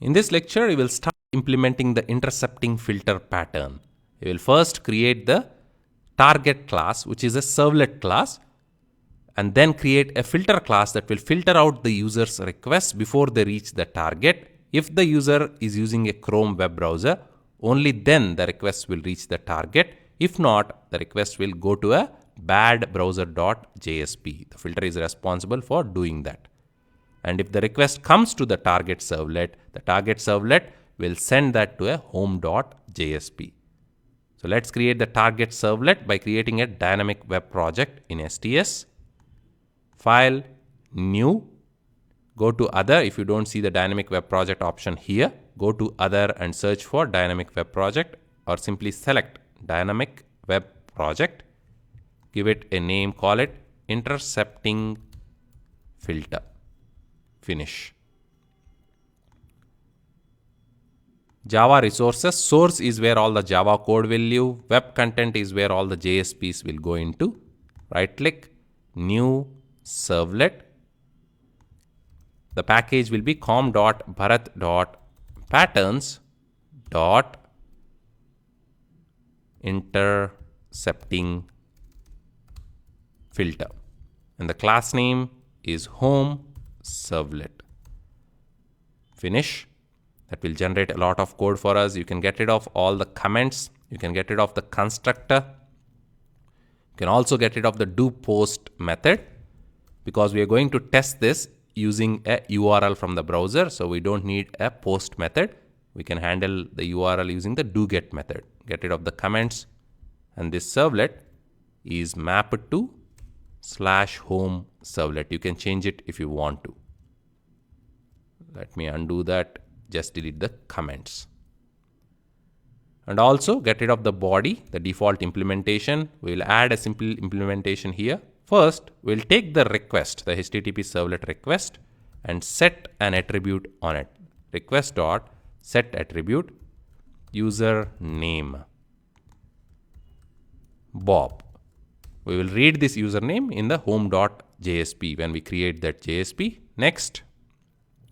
In this lecture, we will start implementing the intercepting filter pattern. We will first create the target class, which is a servlet class, and then create a filter class that will filter out the user's requests before they reach the target. If the user is using a Chrome web browser, only then the request will reach the target. If not, the request will go to a bad browser.jsp. The filter is responsible for doing that. And if the request comes to the target servlet will send that to a home.jsp. So let's create the target servlet by creating a dynamic web project in STS. File, new, go to other. If you don't see the dynamic web project option here, go to other and search for dynamic web project, or simply select dynamic web project. Give it a name, call it intercepting filter. Finish. Java resources. Source is where all the Java code will live. Web content is where all the JSPs will go into. Right click, new servlet. The package will be com.bharat.patterns.intercepting filter. And the class name is home servlet. Finish. That will generate a lot of code for us. You can get rid of all the comments. You can get rid of the constructor. You can also get rid of the do post method, because we are going to test this using a URL from the browser. So we don't need a post method. We can handle the URL using the do get method. Get rid of the comments. And this servlet is mapped to /home servlet. You can change it if you want to. Let me undo that. Just delete the comments. And also get rid of the body, the default implementation. We will add a simple implementation here. First, we'll take the request, the HTTP servlet request, and set an attribute on it. Request.set attribute, user name, Bob. We will read this username in the home.jsp when we create that JSP. Next,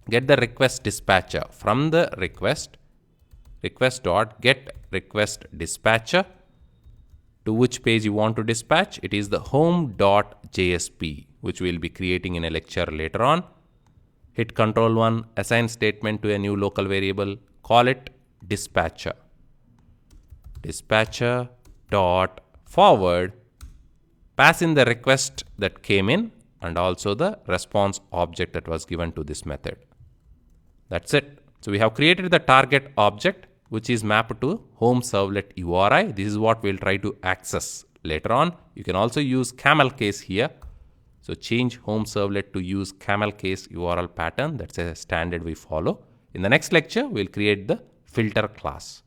get the request dispatcher from the request.get request dispatcher. To which page you want to dispatch? It is the home.jsp, which we will be creating in a lecture later on. Hit Control 1, assign statement to a new local variable, call it dispatcher. Dispatcher.forward, pass in the request that came in and also the response object that was given to this method. That's it. So we have created the target object, which is mapped to home servlet URI. This is what we'll try to access later on. You can also use camel case here. So change home servlet to use camel case URL pattern. That's a standard we follow. In the next lecture, we'll create the filter class.